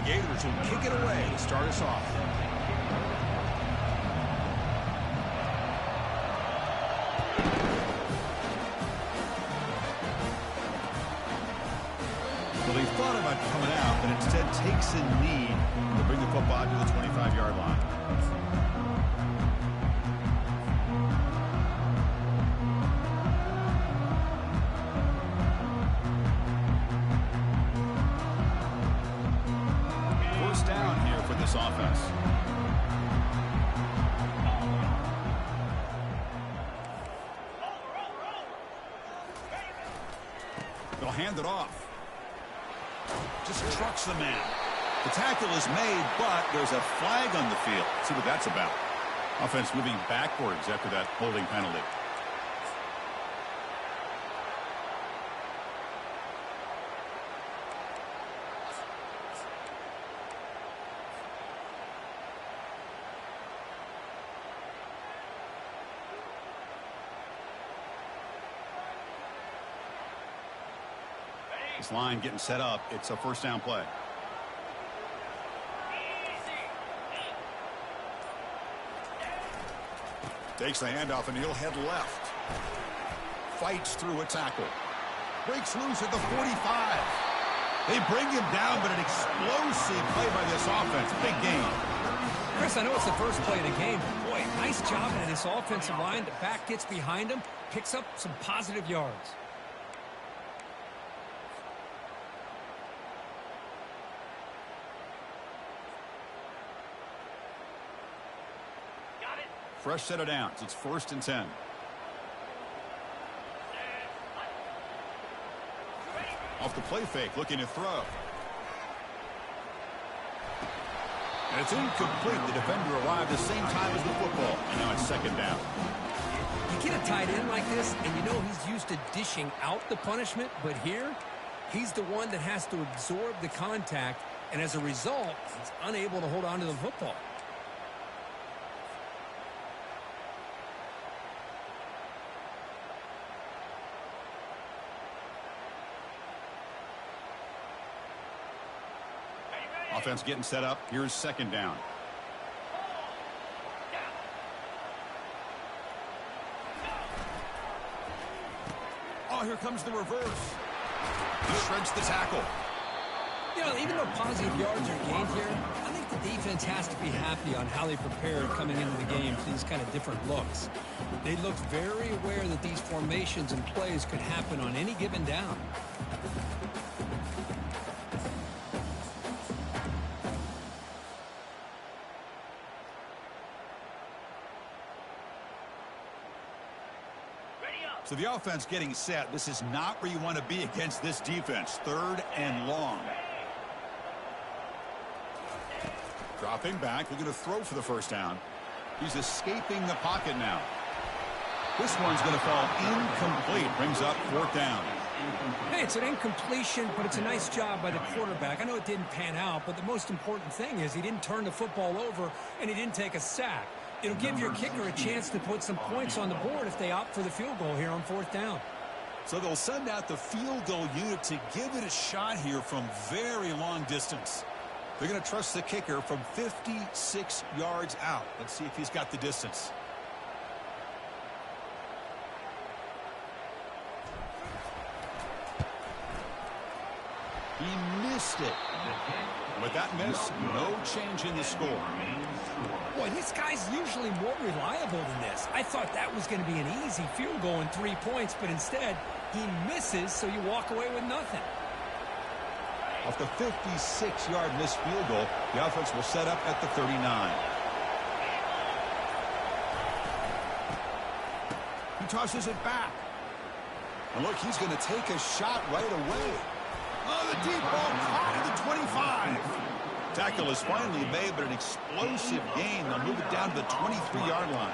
Gators will kick it away to start us off. Well, he thought about coming out, but instead takes a knee to bring the football to the 25-yard line. First down here for this offense. They'll hand it off. Just trucks the man. The tackle is made, but there's a flag on the field. Let's see what that's about. Offense moving backwards after that holding penalty. This line getting set up. It's a first down play. Takes the handoff and he'll head left. Fights through a tackle. Breaks loose at the 45. They bring him down, but an explosive play by this offense. Big game. Chris, I know it's the first play of the game, but boy, nice job by this offensive line. The back gets behind him, picks up some positive yards. Fresh set of downs. It's 1st and 10. Off the play fake, looking to throw. And it's incomplete. The defender arrived the same time as the football. And now it's 2nd down. You get a tight end like this, and you know he's used to dishing out the punishment, but here, he's the one that has to absorb the contact, and as a result, he's unable to hold on to the football. Offense getting set up. Here's 2nd down. Oh, here comes the reverse. He shreds the tackle. You know, even though positive yards are gained here, I think the defense has to be happy on how they prepared coming into the game for these kind of different looks. They looked very aware that these formations and plays could happen on any given down. So the offense getting set. This is not where you want to be against this defense. 3rd and long. Dropping back, looking to throw for the first down. He's escaping the pocket now. This one's going to fall incomplete. Brings up 4th down. Hey, it's an incompletion, but it's a nice job by the quarterback. I know it didn't pan out, but the most important thing is he didn't turn the football over and he didn't take a sack. It'll give your kicker a chance to put some points on the board if they opt for the field goal here on 4th down. So they'll send out the field goal unit to give it a shot here from very long distance. They're going to trust the kicker from 56 yards out. Let's see if he's got the distance. He missed it. With that miss, no change in the score. Boy, this guy's usually more reliable than this. I thought that was going to be an easy field goal and 3 points, but instead, he misses, so you walk away with nothing. Off the 56-yard missed field goal, the offense will set up at the 39. He tosses it back. And look, he's going to take a shot right away. Oh, the deep ball caught at the 25. Tackle is finally made, but an explosive gain. They'll move it down to the 23-yard line.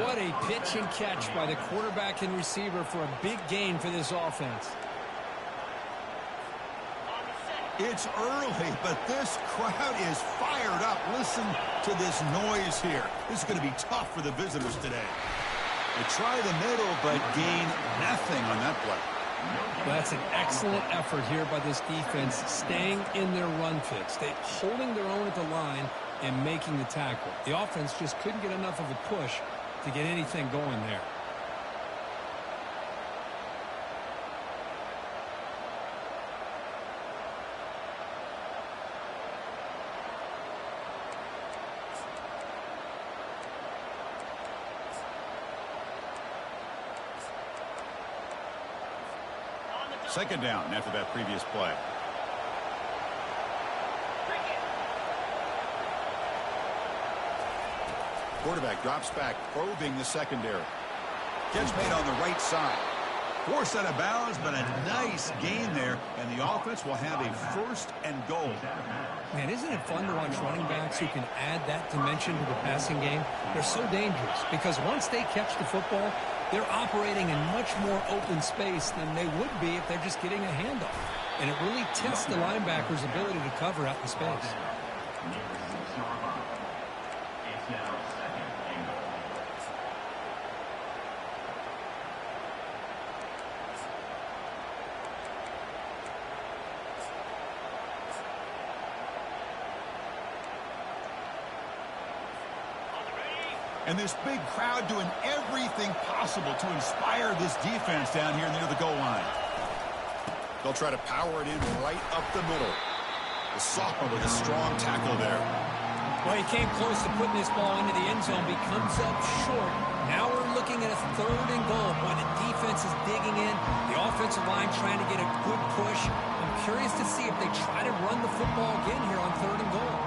What a pitch and catch by the quarterback and receiver for a big gain for this offense. It's early, but this crowd is fired up. Listen to this noise here. This is going to be tough for the visitors today. They try the middle, but gain nothing on that play. That's an excellent effort here by this defense, staying in their run fix. They holding their own at the line and making the tackle. The offense just couldn't get enough of a push to get anything going there. Second down after that previous play. Quarterback drops back, probing the secondary. Catch made on the right side. Forced out of bounds, but a nice gain there, and the offense will have a first and goal. Man, isn't it fun to watch running backs who can add that dimension to the passing game? They're so dangerous because once they catch the football, they're operating in much more open space than they would be if they're just getting a handoff. And it really tests the linebacker's ability to cover out in space. And this big crowd doing everything possible to inspire this defense down here near the goal line. They'll try to power it in right up the middle. The sophomore with a strong tackle there. Well, he came close to putting this ball into the end zone, but he comes up short. Now we're looking at a third and goal. Boy, the defense is digging in. The offensive line trying to get a good push. I'm curious to see if they try to run the football again here on third and goal.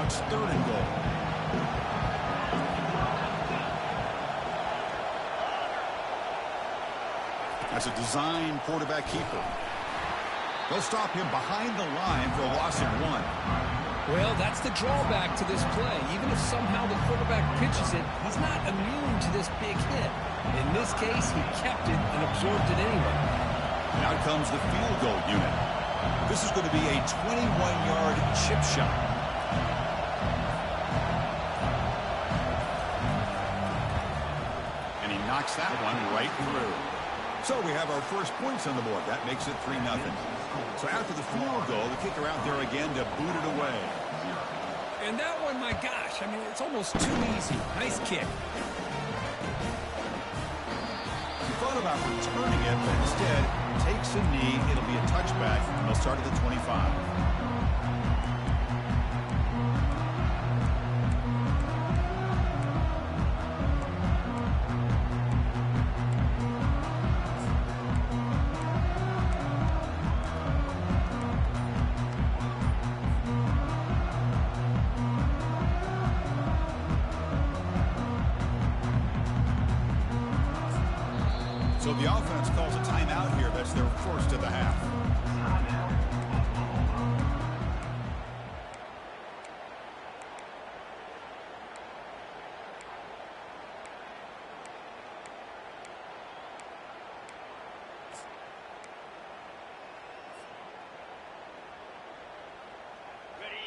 It's third and goal. That's a design quarterback keeper. They'll stop him behind the line for a loss of 1. Well, that's the drawback to this play. Even if somehow the quarterback pitches it, he's not immune to this big hit. In this case, he kept it and absorbed it anyway. And out comes the field goal unit. This is going to be a 21-yard chip shot. Knocks that one right through. So we have our first points on the board. That makes it 3-0. So after the field goal, the kicker out there again to boot it away. And that one, my gosh, I mean, it's almost too easy. Nice kick. He thought about returning it, but instead takes a knee. It'll be a touchback, and they'll start at the 25. So the offense calls a timeout here. That's their first of the half.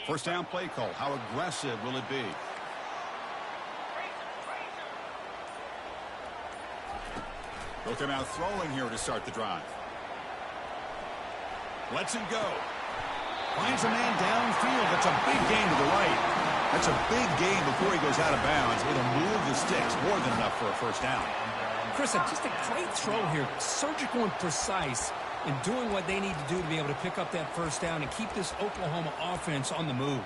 First down play call. How aggressive will it be? They'll come out throwing here to start the drive. Lets it go. Finds a man downfield. That's a big gain to the right. That's a big gain before he goes out of bounds. It'll move the sticks more than enough for a first down. Chris, just a great throw here. Surgical and precise in doing what they need to do to be able to pick up that first down and keep this Oklahoma offense on the move.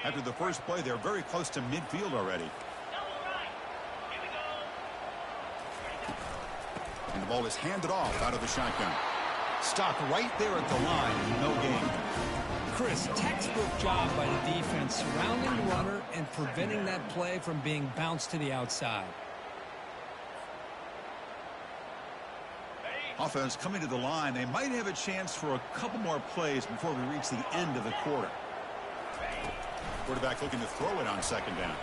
After the first play, they're very close to midfield already. And the ball is handed off out of the shotgun. Stopped right there at the line. No gain. Chris, textbook job by the defense surrounding the runner and preventing that play from being bounced to the outside. Ready? Offense coming to the line. They might have a chance for a couple more plays before we reach the end of the quarter. Quarterback looking to throw it on second down.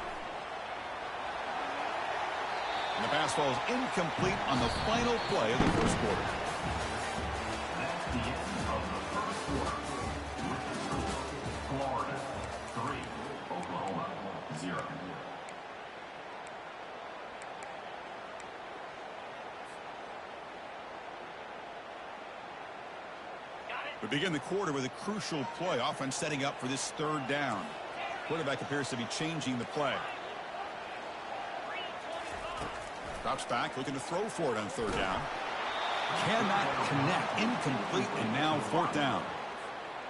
And the pass falls incomplete on the final play of the first quarter. That's the end of the first quarter. Florida 3, Oklahoma 0. We begin the quarter with a crucial play. Offense setting up for this third down. Quarterback appears to be changing the play. Drops back, looking to throw for it on third down. Cannot connect. Incomplete, and now fourth down.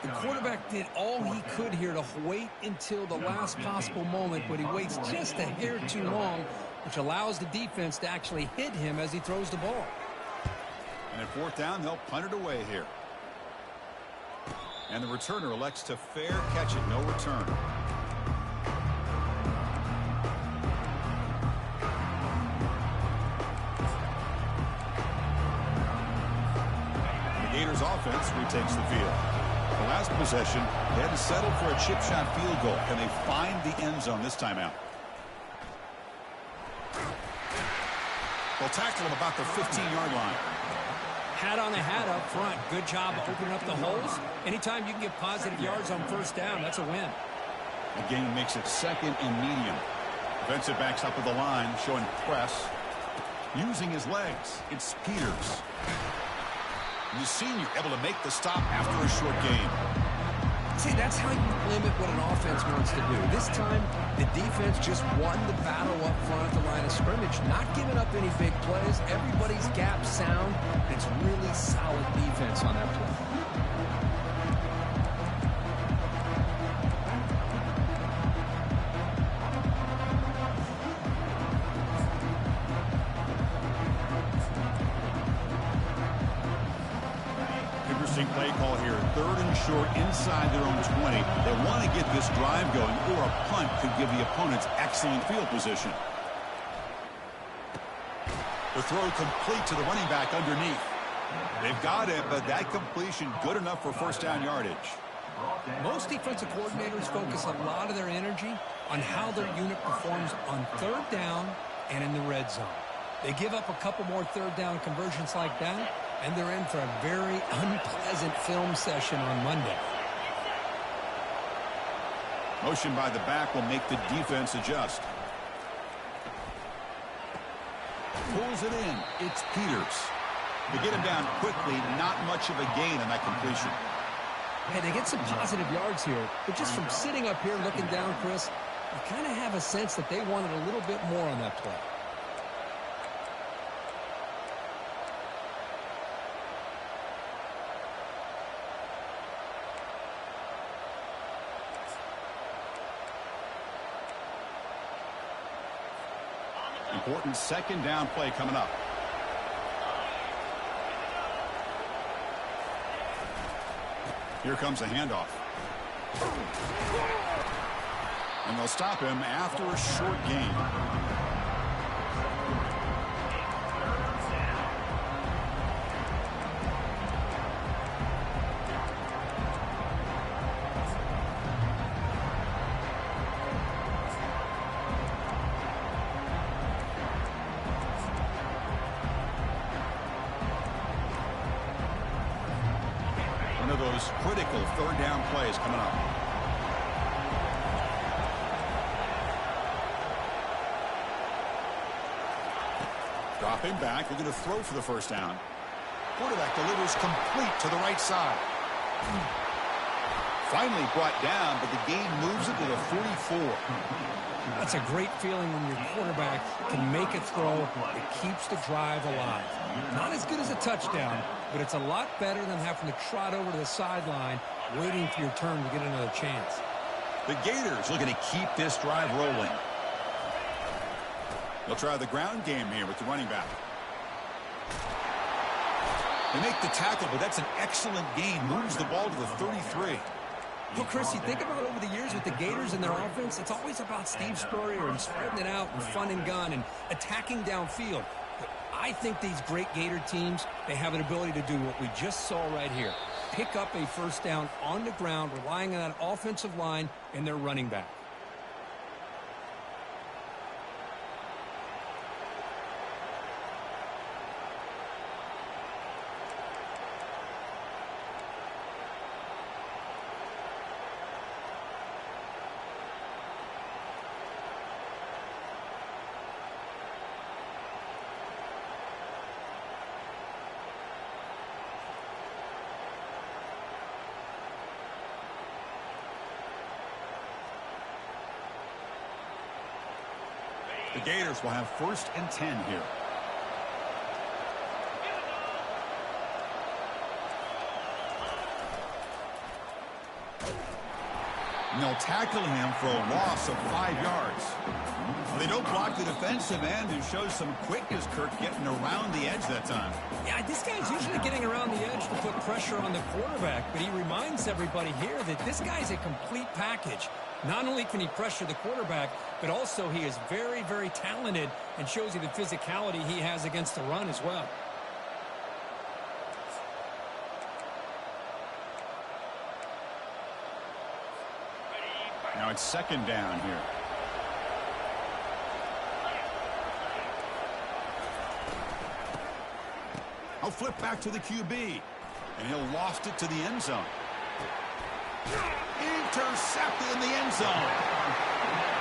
The quarterback did all he could here to wait until the last possible moment, but he waits just a hair too long, which allows the defense to actually hit him as he throws the ball. And at fourth down, they'll punt it away here. And the returner elects to fair catch it, no return. The Gators offense retakes the field. The last possession, they had to settle for a chip shot field goal. Can they find the end zone this time out? They'll tackle him about the 15-yard line. Hat on the hat up front. Good job of opening up the holes. Anytime you can get positive yards on first down, that's a win. The gain makes it second and medium. Defensive backs up with the line, showing press. Using his legs, it's Peters. The senior able to make the stop after a short gain. See, that's how you limit what an offense wants to do. This time, the defense just won the battle up front at the line of scrimmage, not giving up any big plays. Everybody's gap sound. It's really solid defense on that play. Play call here, third and short inside their own 20. They want to get this drive going, or a punt could give the opponents excellent field position. The throw complete to the running back underneath. They've got it, but that completion good enough for first down yardage. Most defensive coordinators focus a lot of their energy on how their unit performs on third down and in the red zone. They give up a couple more third down conversions like that, and they're in for a very unpleasant film session on Monday. Motion by the back will make the defense adjust. Pulls it in. It's Peters. To get him down quickly, not much of a gain on that completion. Hey, they get some positive yards here, but just from sitting up here looking down, Chris, you kind of have a sense that they wanted a little bit more on that play. Important second down play coming up. Here comes a handoff. And they'll stop him after a short gain. Those critical third down plays coming up. Dropping back, looking to throw for the first down. Quarterback delivers complete to the right side. Finally brought down, but the gain moves it to the 44. That's a great feeling when your quarterback can make a throw that keeps the drive alive. Not as good as a touchdown, but it's a lot better than having to trot over to the sideline waiting for your turn to get another chance. The Gators looking to keep this drive rolling. They'll try the ground game here with the running back. They make the tackle, but that's an excellent gain. Moves the ball to the 33. Well, Chris, you think about over the years with the Gators and their offense, it's always about Steve Spurrier and spreading it out and fun and gun and attacking downfield. But I think these great Gator teams, they have an ability to do what we just saw right here. Pick up a first down on the ground, relying on that offensive line and their running back. The Gators will have 1st and 10 here. And they'll tackle him for a loss of 5 yards. They don't block the defensive end, who shows some quickness, Kirk, getting around the edge that time. Yeah, this guy's usually getting around the edge to put pressure on the quarterback, but he reminds everybody here that this guy's a complete package. Not only can he pressure the quarterback, but also he is very, very talented and shows you the physicality he has against the run as well. Now it's 2nd down here. I'll flip back to the QB, and he'll loft it to the end zone. Intercepted in the end zone.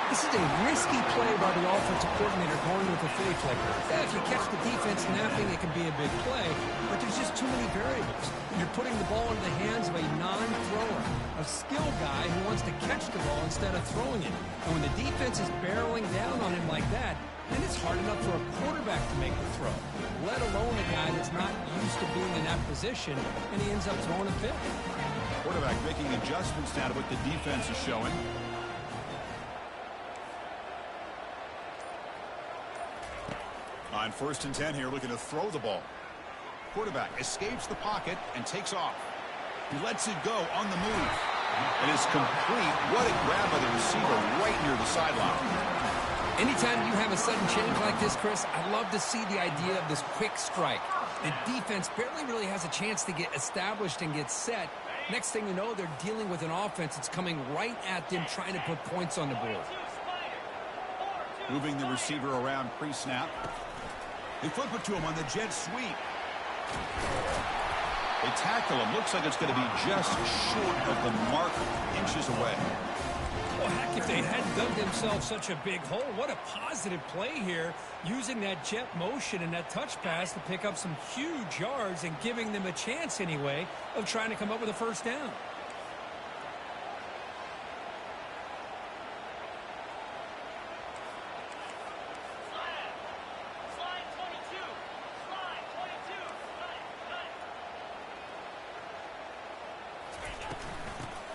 This is a risky play by the offensive coordinator going with a flea flicker. Yeah, if you catch the defense napping, it can be a big play, but there's just too many variables. You're putting the ball into the hands of a non-thrower, a skill guy who wants to catch the ball instead of throwing it. And when the defense is barreling down on him like that, then it's hard enough for a quarterback to make the throw, let alone a guy that's not used to being in that position, and he ends up throwing a pick. Quarterback making adjustments now to what the defense is showing. On 1st and 10 here, looking to throw the ball. Quarterback escapes the pocket and takes off. He lets it go on the move. It is complete. What a grab by the receiver right near the sideline. Anytime you have a sudden change like this, Chris, I love to see the idea of this quick strike. The defense barely really has a chance to get established and get set. Next thing you know, they're dealing with an offense that's coming right at them, trying to put points on the board. Moving the receiver around pre-snap. They flip it to him on the jet sweep. They tackle him. Looks like it's going to be just short of the mark, inches away. Well, heck, if they hadn't dug themselves such a big hole, what a positive play here, using that jet motion and that touch pass to pick up some huge yards and giving them a chance anyway of trying to come up with a first down.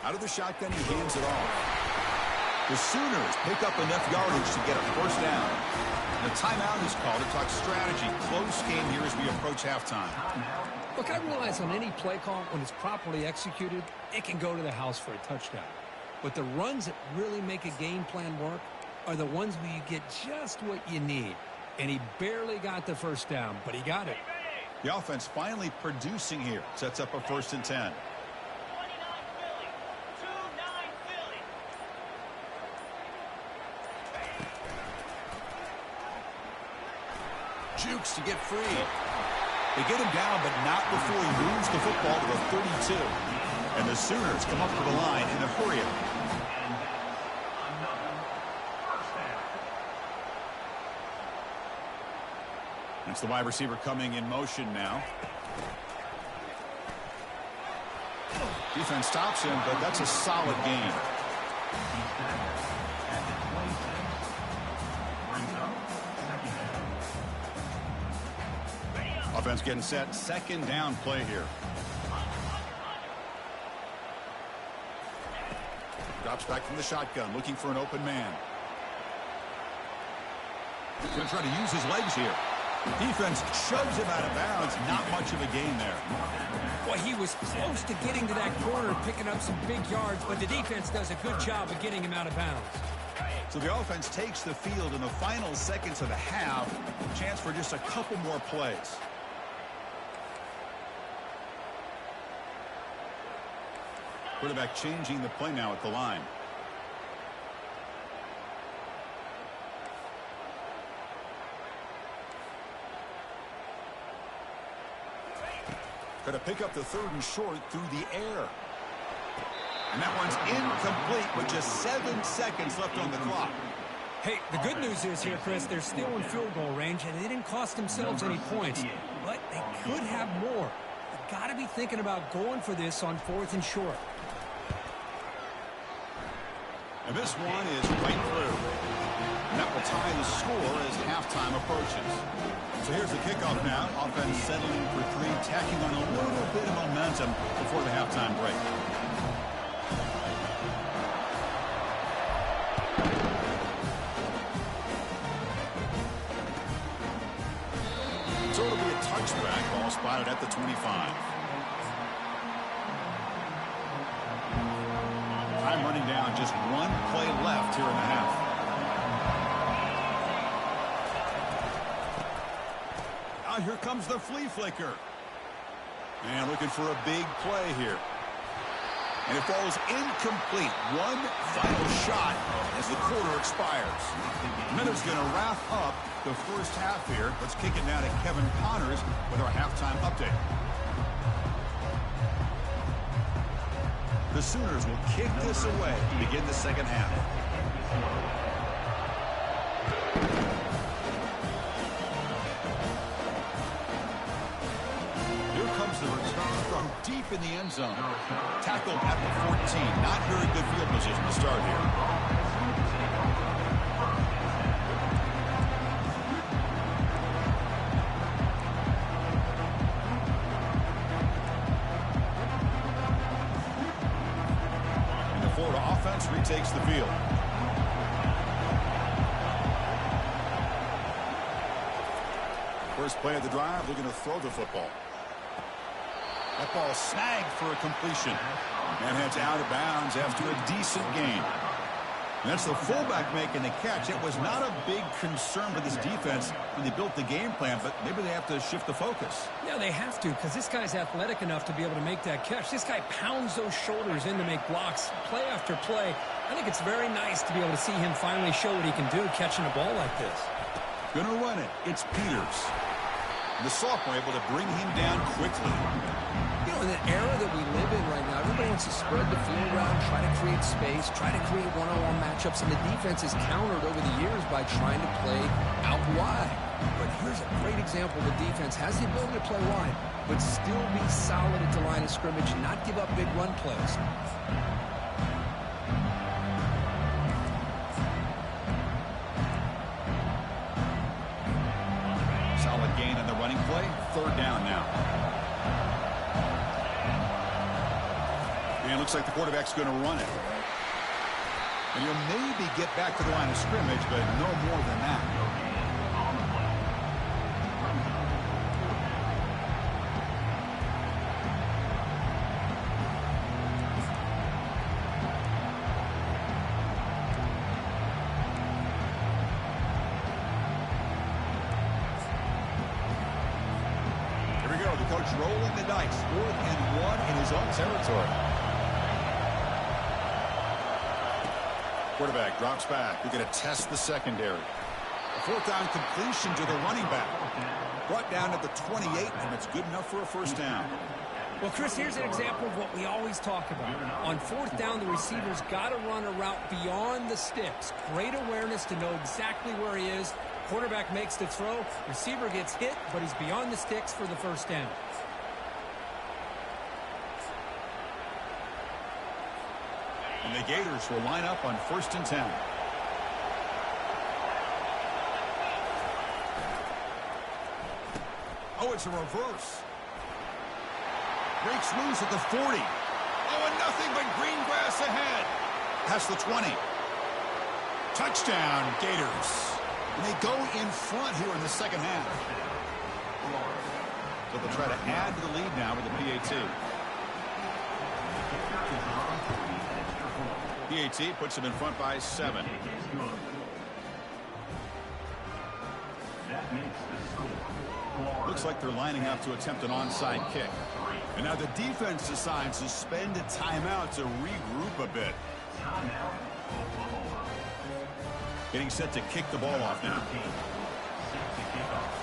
Out of the shotgun, he hands it off. The Sooners pick up enough yardage to get a first down. And a timeout is called to talk strategy. Close game here as we approach halftime. Look, I realize on any play call, when it's properly executed, it can go to the house for a touchdown. But the runs that really make a game plan work are the ones where you get just what you need. And he barely got the first down, but he got it. The offense finally producing here. Sets up a 1st and 10. Jukes to get free. They get him down, but not before he moves the football to the 32. And the Sooners come up to the line in a hurry. It's the wide receiver coming in motion now. Defense stops him, but that's a solid gain. Offense getting set. 2nd down play here. Drops back from the shotgun, looking for an open man. He's going to try to use his legs here. Defense shoves him out of bounds. Not much of a gain there. Well, he was close to getting to that corner, picking up some big yards, but the defense does a good job of getting him out of bounds. So the offense takes the field in the final seconds of the half. Chance for just a couple more plays. Quarterback changing the play now at the line. Going to pick up the 3rd and short through the air. And that one's incomplete with just 7 seconds left on the clock. Hey, the good news is here, Chris, they're still in field goal range, and they didn't cost themselves any points. But they could have more. You've got to be thinking about going for this on 4th and short. And this one is right through. And that will tie the score as halftime approaches. So here's the kickoff now. Offense settling for 3, tacking on a little bit of momentum before the halftime break. So it'll be a touchback. Ball spotted at the 25. Time running down. Just 1 play left here in the half. Here comes the flea flicker. And looking for a big play here. And it falls incomplete. One final shot as the quarter expires. Miller's going to wrap up the first half here. Let's kick it now to Kevin Connors with our halftime update. The Sooners will kick this away to begin the second half. The return from deep in the end zone. Tackled at the 14. Not very good field position to start here. And the Florida offense retakes the field. First play of the drive, they're going to throw the football. That ball snagged for a completion. And heads out of bounds after a decent gain. And that's the fullback making the catch. It was not a big concern for this defense when they built the game plan, but maybe they have to shift the focus. Yeah, they have to, because this guy's athletic enough to be able to make that catch. This guy pounds those shoulders in to make blocks play after play. I think it's very nice to be able to see him finally show what he can do catching a ball like this. Gonna run it. It's Peters. The sophomore able to bring him down quickly. You know, in the era that we live in right now, everybody wants to spread the field around, try to create space, try to create one-on-one matchups, and the defense is countered over the years by trying to play out wide. But here's a great example. The defense has the ability to play wide, but still be solid at the line of scrimmage and not give up big run plays. Solid gain on the running play. 3rd down now. And it looks like the quarterback's going to run it. And he'll maybe get back to the line of scrimmage, but no more than that. Here we go. The coach rolling the dice. 4th and 1 in his own territory. Quarterback drops back. We're going to test the secondary. A 4th down completion to the running back. Brought down at the 28, and it's good enough for a first down. Well, Chris, here's an example of what we always talk about. On 4th down, the receiver's got to run a route beyond the sticks. Great awareness to know exactly where he is. Quarterback makes the throw. Receiver gets hit, but he's beyond the sticks for the first down. And the Gators will line up on 1st and 10. Oh, it's a reverse. Breaks loose at the 40. Oh, and nothing but green grass ahead. Past the 20. Touchdown, Gators. And they go in front here in the second half. So they'll try to add to the lead now with the PAT. PAT puts them in front by 7. That makes the score. Looks like they're lining up to attempt an onside kick. And now the defense decides to spend a timeout to regroup a bit. Timeout, Oklahoma. Getting set to kick the ball off now. Set to kick off.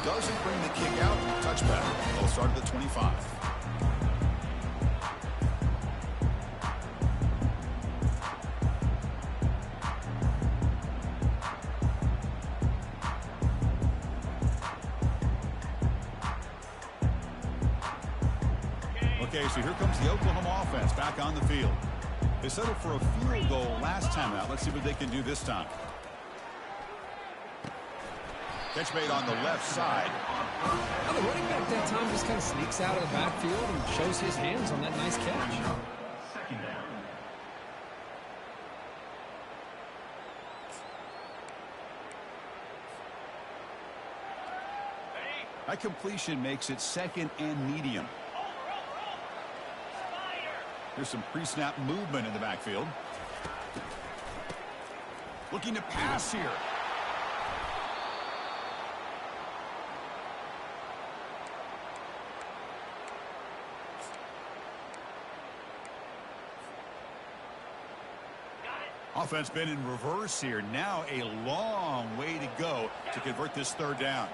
Doesn't bring the kick out. Touchback. They'll start at the 25. Okay, so here comes the Oklahoma offense back on the field. They settled for a field goal last time out. Let's see what they can do this time. Catch made on the left side. Now the running back that time just kind of sneaks out of the backfield and shows his hands on that nice catch. Second down. That completion makes it 2nd and medium. There's some pre-snap movement in the backfield. Looking to pass here. Offense been in reverse here. Now a long way to go to convert this 3rd down.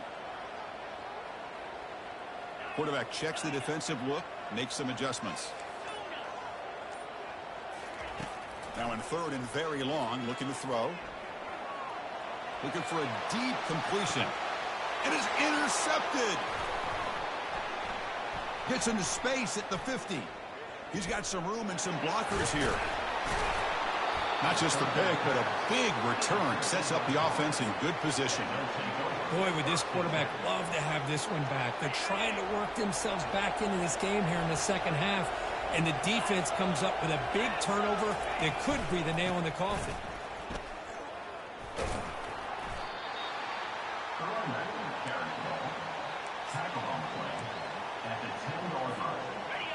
Quarterback checks the defensive look, makes some adjustments. Now in 3rd and very long, looking to throw. Looking for a deep completion. It is intercepted. Gets into space at the 50. He's got some room and some blockers here. Not just the pick, but a big return. Sets up the offense in good position. Boy, would this quarterback love to have this one back. They're trying to work themselves back into this game here in the second half. And the defense comes up with a big turnover that could be the nail in the coffin.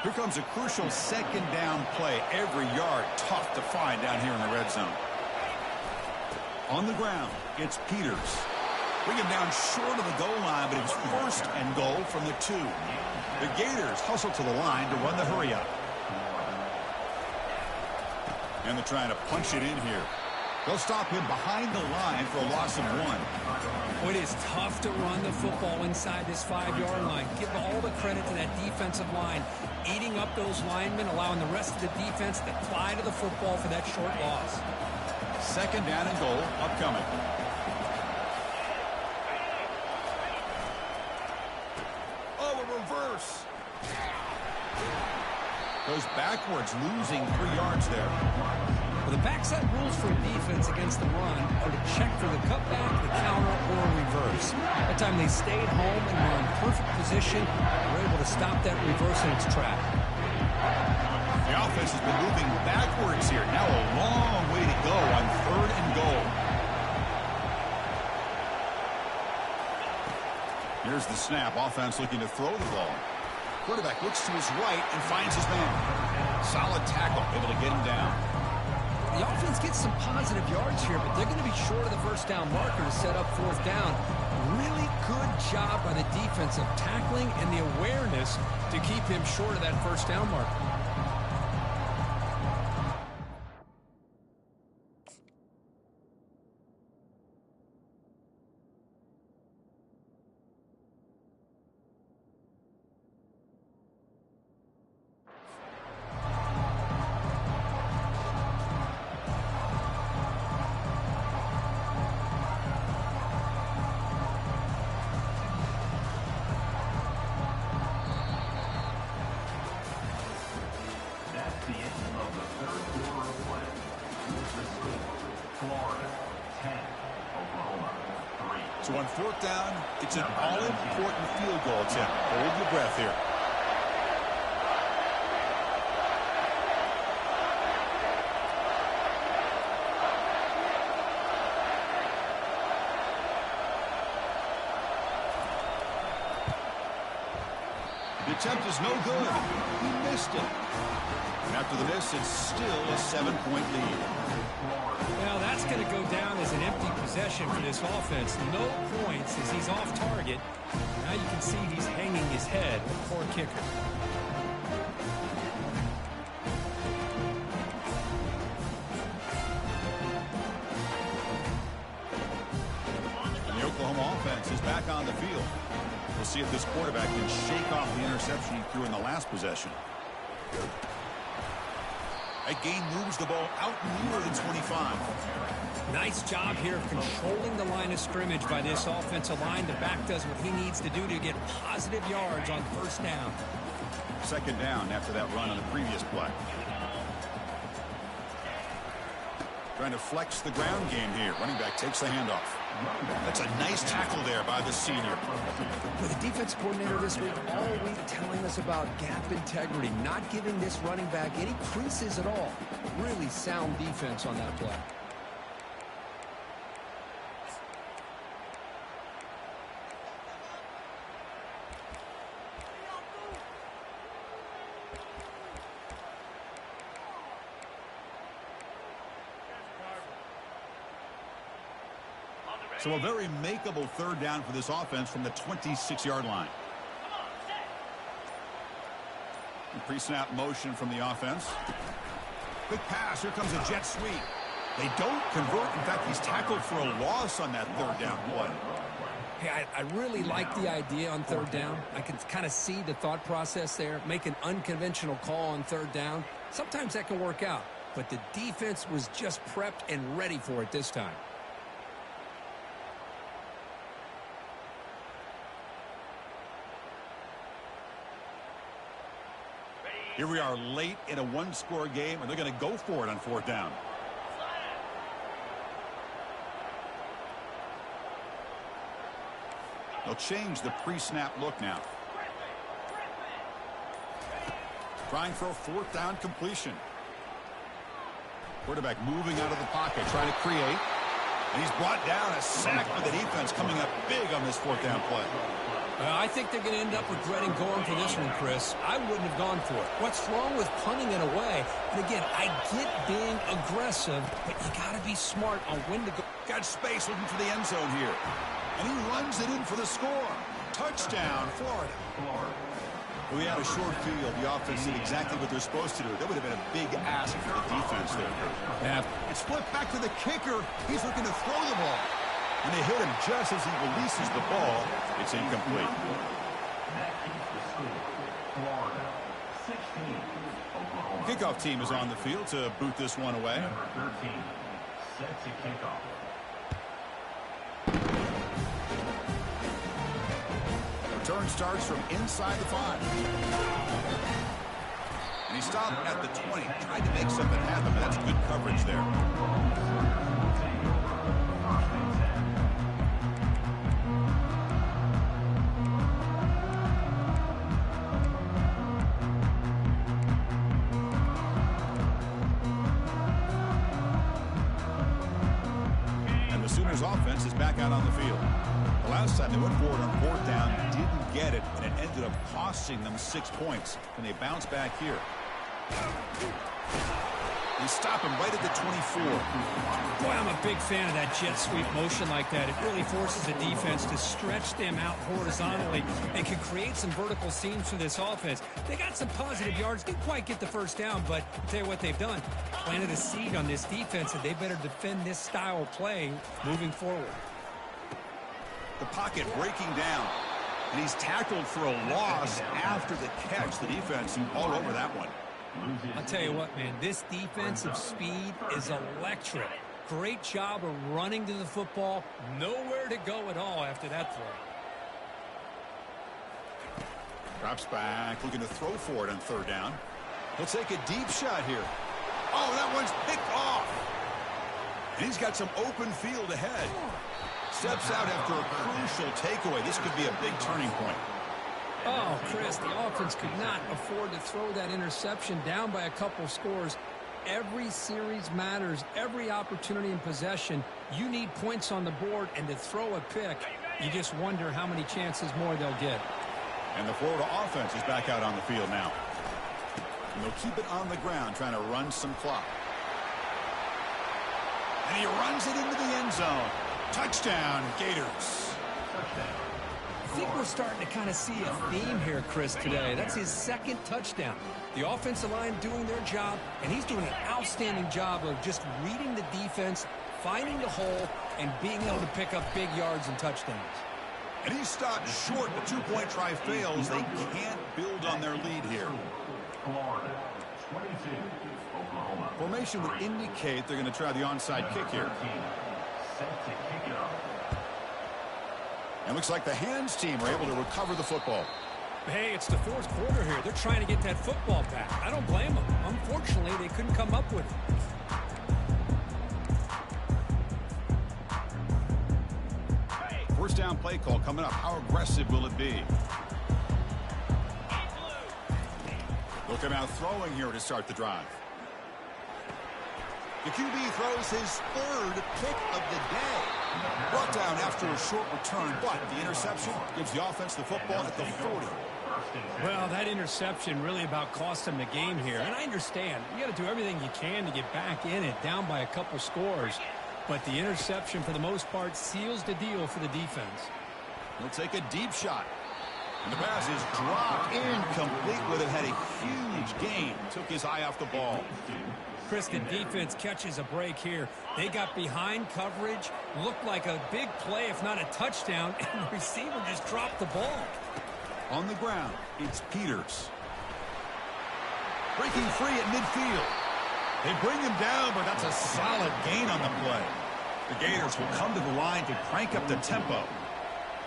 Here comes a crucial 2nd down play. Every yard tough to find down here in the red zone. On the ground, it's Peters. Bring him down short of the goal line, but it's 1st and goal from the 2. The Gators hustle to the line to run the hurry up. And they're trying to punch it in here. They'll stop him behind the line for a loss of 1. Boy, it is tough to run the football inside this 5-yard line. Give all the credit to that defensive line, eating up those linemen, allowing the rest of the defense to fly to the football for that short loss. 2nd down and goal upcoming. Oh, a reverse. Goes backwards, losing 3 yards there. Well, the backside rules for a defense against the run are to check for the cutback, the counter, or a reverse. That time they stayed home and were in perfect position. They were able to stop that reverse in its track. The offense has been moving backwards here. Now a long way to go on 3rd and goal. Here's the snap. Offense looking to throw the ball. Quarterback looks to his right and finds his man. Solid tackle, able to get him down. The offense gets some positive yards here, but they're going to be short of the 1st down marker to set up 4th down. Really good job by the defense of tackling and the awareness to keep him short of that 1st down marker. So on 4th down, it's an all-important field goal attempt. Hold your breath here. The attempt is no good. He missed it. And after the miss, it's still a 7-point lead. Well, that's going to go down as an empty possession for this offense. No points as he's off target. Now you can see he's hanging his head. Poor kicker. And the Oklahoma offense is back on the field. We'll see if this quarterback can shake off the interception he threw in the last possession. That gain moves the ball out near the 25. Nice job here of controlling the line of scrimmage by this offensive line. The back does what he needs to do to get positive yards on first down. Second down after that run on the previous play. Trying to flex the ground game here. Running back takes the handoff. That's a nice tackle there by the senior. With the defense coordinator this week all week telling us about gap integrity, not giving this running back any creases at all. Really sound defense on that play. So a very makeable third down for this offense from the 26-yard line. Pre-snap motion from the offense. Quick pass. Here comes a jet sweep. They don't convert. In fact, he's tackled for a loss on that third down play. Hey, I really like the idea on third down. I can kind of see the thought process there. Make an unconventional call on third down. Sometimes that can work out. But the defense was just prepped and ready for it this time. Here we are late in a one-score game, and they're going to go for it on fourth down. They'll change the pre-snap look now. Trying for a fourth down completion. Quarterback moving out of the pocket, trying to create. And he's brought down, a sack for the defense coming up big on this fourth down play. I think they're going to end up regretting going for this one, Chris. I wouldn't have gone for it. What's wrong with punting it away? And again, I get being aggressive, but you got to be smart on when to go. Got space looking for the end zone here. And he runs it in for the score. Touchdown, Florida. We had a short field. The offense did exactly what they're supposed to do. That would have been a big ask for the defense there. Yeah. It's flipped back to the kicker. He's looking to throw the ball. And they hit him just as he releases the ball. It's incomplete. Kickoff team is on the field to boot this one away. Number 13, set to kickoff. Return starts from inside the 5. And he stopped at the 20. Tried to make something happen, but that's good coverage there. Offense is back out on the field. The last time they went forward on fourth down, didn't get it, and it ended up costing them 6 points. And they bounce back here. They stop him right at the 24. Boy, I'm a big fan of that jet sweep motion like that. It really forces the defense to stretch them out horizontally and can create some vertical seams for this offense. They got some positive yards. Didn't quite get the first down, but I'll tell you what they've done. Planted a seed on this defense, and they better defend this style of play moving forward. The pocket breaking down, and he's tackled for a loss after the catch. The defense all over that one. I'll tell you what, man, this defensive speed is electric. Great job of running to the football. Nowhere to go at all after that throw. Drops back, looking to throw for it on third down. He'll take a deep shot here. Oh, that one's picked off. And he's got some open field ahead. Steps out after a crucial takeaway. This could be a big turning point. Oh, Chris, the offense could not afford to throw that interception down by a couple scores. Every series matters. Every opportunity in possession. You need points on the board, and to throw a pick, you just wonder how many chances more they'll get. And the Florida offense is back out on the field now. And they'll keep it on the ground, trying to run some clock. And he runs it into the end zone. Touchdown, Gators. I think we're starting to kind of see a theme here, Chris, today. That's his second touchdown. The offensive line doing their job, and he's doing an outstanding job of just reading the defense, finding the hole, and being able to pick up big yards and touchdowns. And he's stopped short. The two-point try fails. They can't build on their lead here. Florida, 22, Oklahoma. Formation would indicate they're going to try the onside kick here. Set to kick it off. And looks like the hands team are able to recover the football. Hey, it's the fourth quarter here. They're trying to get that football back. I don't blame them. Unfortunately, they couldn't come up with it. First down play call coming up. How aggressive will it be? Look at out throwing here to start the drive. The QB throws his third pick of the day. Brought down after a short return, but the interception gives the offense the football at the 40. Well, that interception really about cost him the game here. And I understand. You got to do everything you can to get back in it, down by a couple scores. But the interception, for the most part, seals the deal for the defense. He'll take a deep shot. And the pass is dropped incomplete with it. Had a huge gain. Took his eye off the ball. Chris, the defense catches a break here. They got behind coverage, looked like a big play, if not a touchdown, and the receiver just dropped the ball. On the ground, it's Peters. Breaking free at midfield. They bring him down, but that's a solid gain on the play. The Gators will come to the line to crank up the tempo.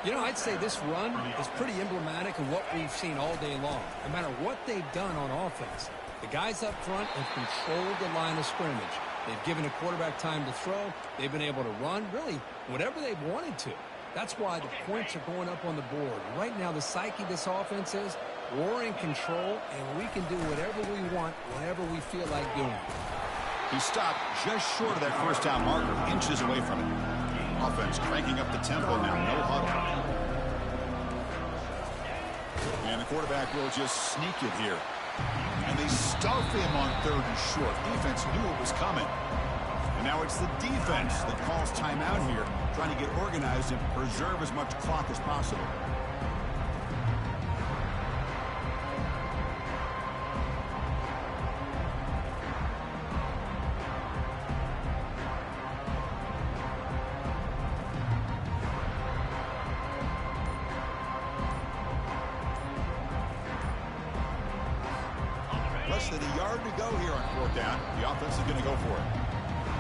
You know, I'd say this run is pretty emblematic of what we've seen all day long. No matter what they've done on offense, the guys up front have controlled the line of scrimmage. They've given a quarterback time to throw. They've been able to run, really, whatever they've wanted to. That's why the points are going up on the board. Right now, the psyche of this offense is we're in control, and we can do whatever we want whenever we feel like doing it. He stopped just short of that first down marker, inches away from it. Offense cranking up the tempo now, no huddle. And the quarterback will just sneak it here. And they stuff him on third and short. Defense knew it was coming. And now it's the defense that calls timeout here, trying to get organized and preserve as much clock as possible. Less than a yard to go here on fourth down. The offense is going to go for it.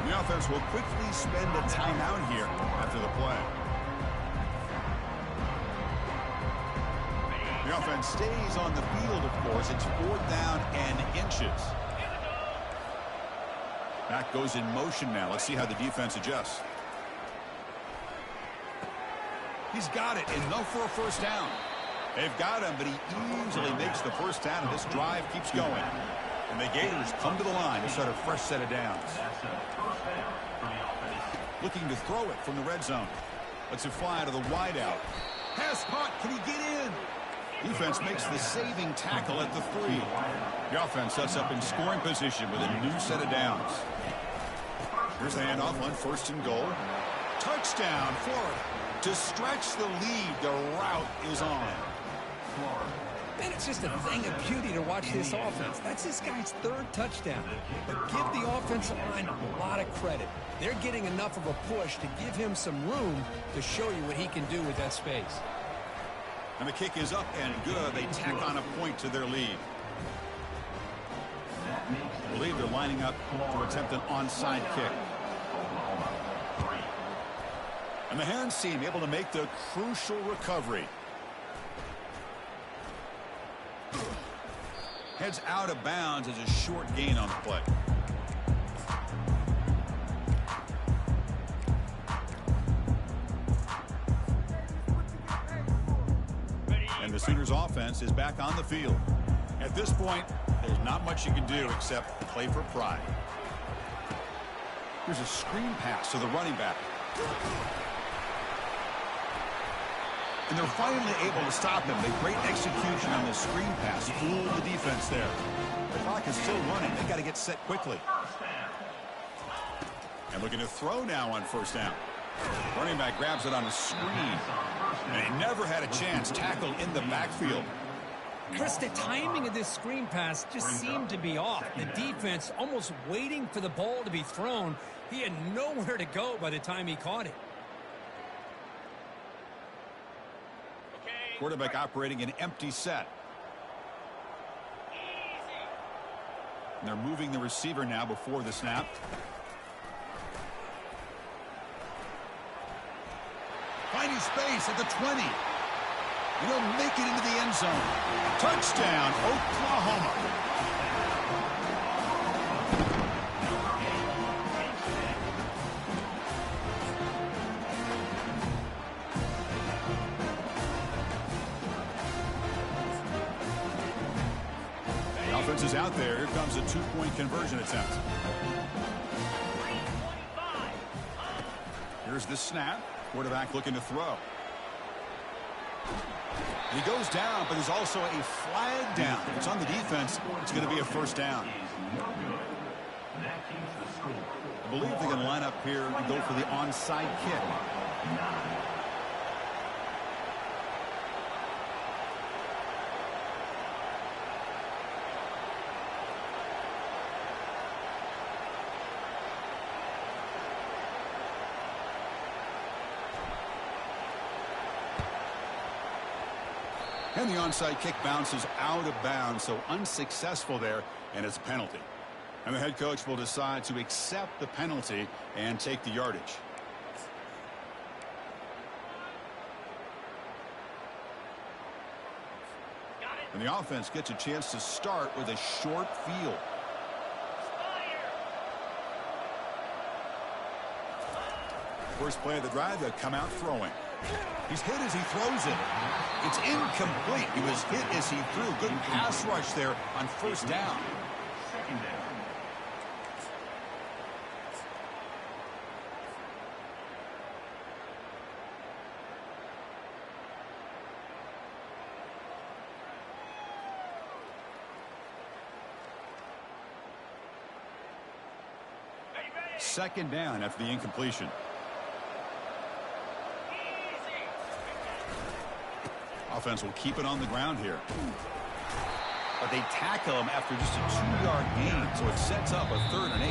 The offense will quickly spend a timeout here after the play. The offense stays on the field, of course. It's fourth down and inches. Back goes in motion now. Let's see how the defense adjusts. He's got it, enough for a first down. They've got him, but he easily makes the first down, and this drive keeps going. And the Gators come to the line to start a fresh set of downs. Looking to throw it from the red zone. Lets it fly to the wideout. Pass caught. Can he get in? Defense makes the saving tackle at the 3. The offense sets up in scoring position with a new set of downs. Here's the handoff on first and goal. Touchdown, Florida. To stretch the lead, the route is on. Man, it's just a thing of beauty to watch this offense. That's this guy's third touchdown. But give the offensive line a lot of credit. They're getting enough of a push to give him some room to show you what he can do with that space. And the kick is up and good. They tack on a point to their lead. I believe they're lining up to attempt an onside kick. And the hands team able to make the crucial recovery. Heads out of bounds as a short gain on the play. And the Sooners offense is back on the field. At this point, there's not much you can do except play for pride. Here's a screen pass to the running back. And they're finally able to stop him. They great execution on the screen pass. Fooled the defense there. The clock is still running. They got to get set quickly. And looking to throw now on first down. Running back grabs it on a screen. And he never had a chance. Tackle in the backfield. Chris, the timing of this screen pass just seemed to be off. The defense almost waiting for the ball to be thrown. He had nowhere to go by the time he caught it. Quarterback operating an empty set. And they're moving the receiver now before the snap. Finding space at the 20. And he'll make it into the end zone. Touchdown, Oklahoma. Offense is out there. Here comes a two-point conversion attempt. Here's the snap. Quarterback looking to throw. He goes down, but there's also a flag down. It's on the defense. It's going to be a first down. I believe they're going to line up here and go for the onside kick. And the onside kick bounces out of bounds, so unsuccessful there, and it's a penalty. And the head coach will decide to accept the penalty and take the yardage. And the offense gets a chance to start with a short field. First play of the drive, they'll come out throwing. He's hit as he throws it. It's incomplete. He was hit as he threw. Good pass rush there on first down. Second down after the incompletion. Offense will keep it on the ground here. But they tackle him after just a 2-yard gain, so it sets up a 3rd and 8.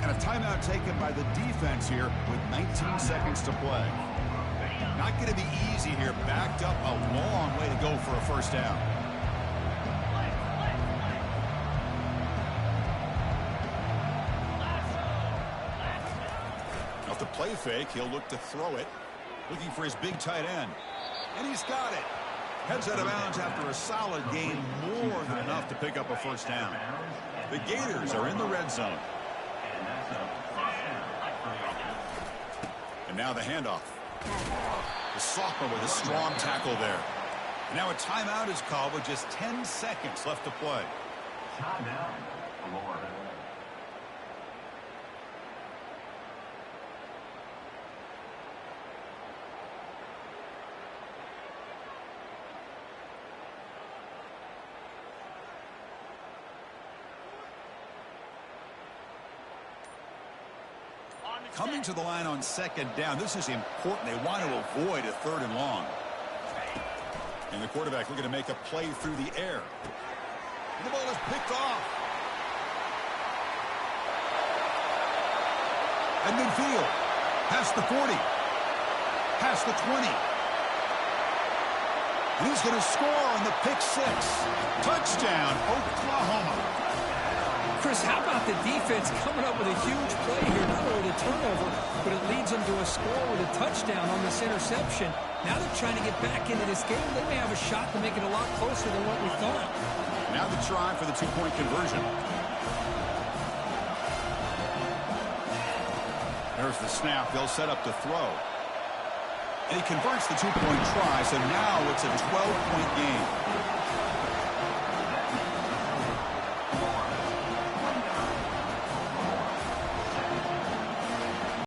And a timeout taken by the defense here with 19 seconds to play. Not going to be easy here. Backed up a long way to go for a first down. Off the play fake, he'll look to throw it. Looking for his big tight end. And he's got it. Heads out of bounds after a solid gain, more than enough to pick up a first down. The Gators are in the red zone. And now the handoff. The sophomore with a strong tackle there. Now a timeout is called with just 10 seconds left to play. Timeout, Florida. Coming to the line on second down. This is important. They want to avoid a 3rd and long. And the quarterback looking to make a play through the air. And the ball is picked off. At midfield. Past the 40. Past the 20. And he's going to score on the pick 6. Touchdown, Oklahoma. Chris, how about the defense coming up with a huge play here? Not only the turnover, but it leads them to a score with a touchdown on this interception. Now they're trying to get back into this game. They may have a shot to make it a lot closer than what we thought. Now the try for the 2-point conversion. There's the snap. They'll set up to throw. And he converts the 2-point try, so now it's a 12-point game.